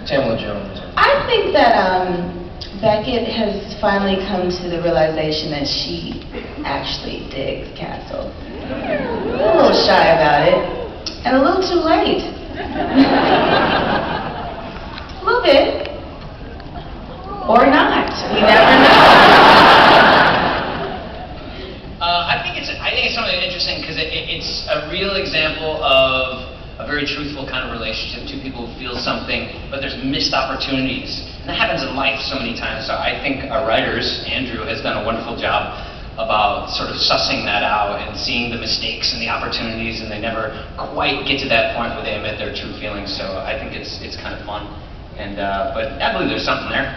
Tamala Jones. I think that Beckett has finally come to the realization that she actually digs Castle. A little shy about it, and a little too late. A little bit. Or not. You never know. I think it's something interesting because it's a real example of a very truthful kind of relationship. Two people who feel something, but there's missed opportunities. And that happens in life so many times. So I think our writers, Andrew, has done a wonderful job about sort of sussing that out and seeing the mistakes and the opportunities, and they never quite get to that point where they admit their true feelings. So I think it's kind of fun. And but I believe there's something there.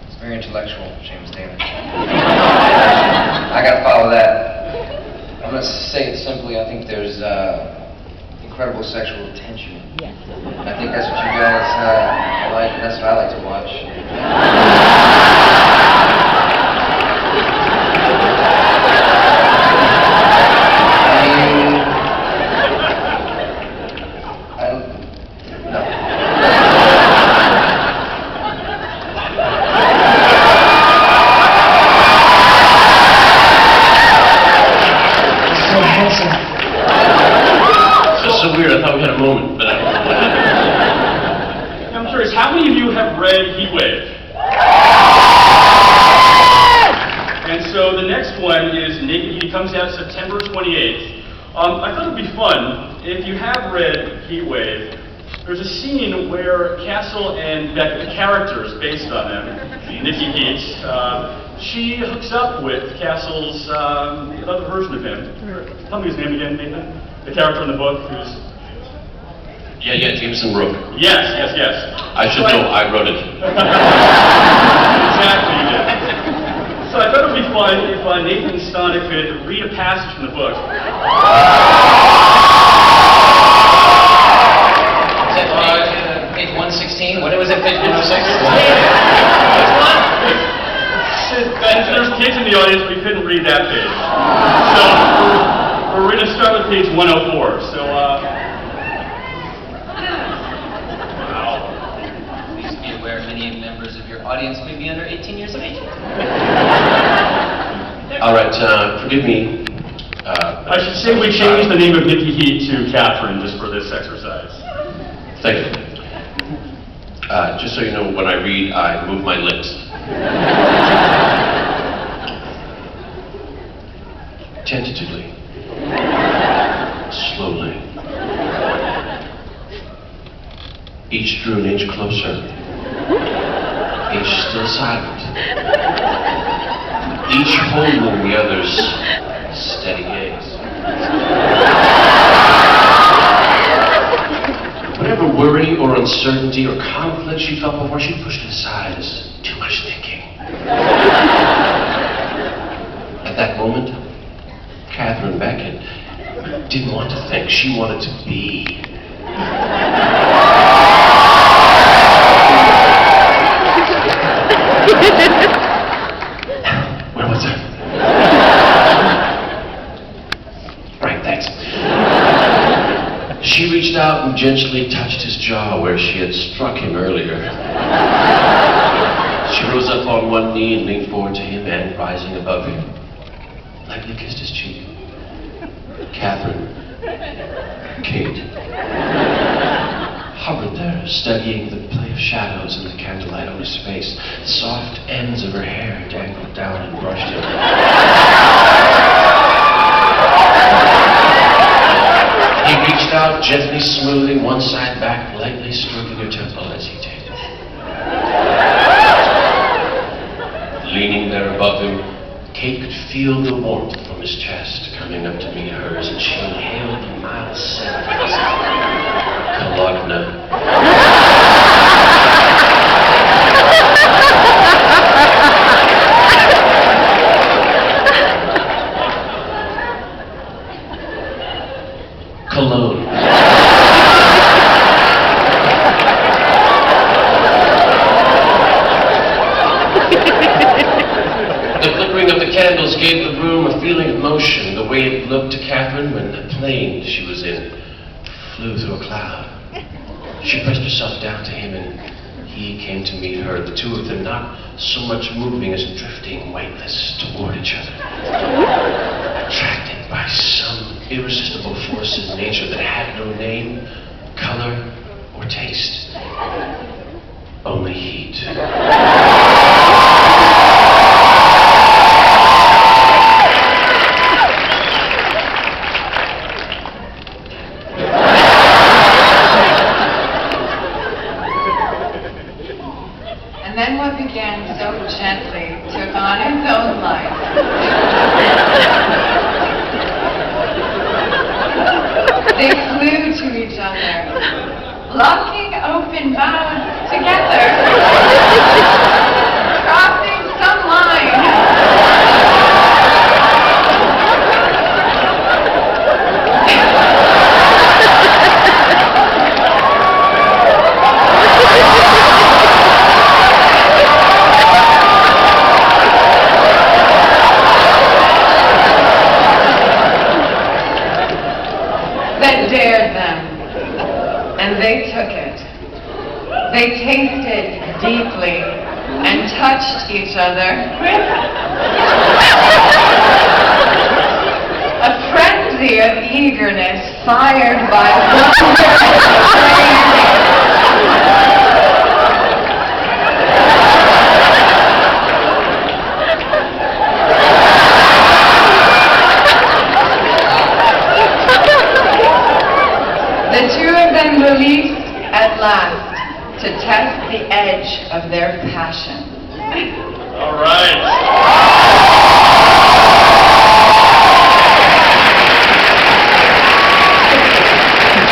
It's very intellectual, Seamus Dever. I gotta follow that. I'm gonna say it simply. I think there's incredible sexual tension. Yes. I think that's what you guys like, and that's what I like to watch. So weird, I thought we had a moment, but I don't know what happened. I'm curious, how many of you have read Heatwave? And so the next one is Naked Heat. Comes out September 28th. I thought it would be fun, if you have read Heatwave, there's a scene where Castle and Beckett, the characters based on them, Nikki Heat, she hooks up with Castle's another version of him. Tell me his name again, Nathan. The character in the book who's... Yeah, Jameson Brooke. Yes. I should know, I wrote it. Exactly, you did. So I thought it would be fun if Nathan and Stana could read a passage from the book. Is that page 116? What was it, page 106? And there's kids in the audience, we couldn't read that page. So we're going to start with page 104. So, Please be aware many members of your audience may be under 18 years of age. All right, forgive me. I should say we changed the name of Nikki Heat to Catherine just for this exercise. Thank you. Just so you know, when I read, I move my lips. Tentatively. Slowly. Each drew an inch closer. Each still silent. Each holding the other's steady gaze. Whatever worry or uncertainty or conflict she felt before, she pushed it aside as too much thinking. At that moment, Catherine Beckett didn't want to think, she wanted to be. Where was I? Right, thanks. She reached out and gently touched his jaw where she had struck him earlier. She rose up on one knee and leaned forward to him, and rising above him, lightly kissed his cheek. Catherine, Kate, hovered there, studying the play of shadows in the candlelight on his face. The soft ends of her hair dangled down and brushed him. He reached out, gently smoothing one side back, lightly stroking her temple as he did. Leaning there above him, Kate could feel the warmth from his chest coming up to meet hers, and she inhaled the mild scent of his cologne. Cologne. The flickering of the candles gave the room a feeling of motion, the way it looked to Catherine when the plane she was in flew through a cloud. She pressed herself down to him, and he came to meet her, the two of them not so much moving as drifting weightless toward each other, attracted by some irresistible force in nature that had no name, color, or taste, only heat. And then what began so gently took on its own life. They flew to each other, locking open mouths together, crossing some line. That dared them, and they took it. They tasted deeply and touched each other with a frenzy of eagerness fired by hunger The two of them released at last to test the edge of their passion. All right.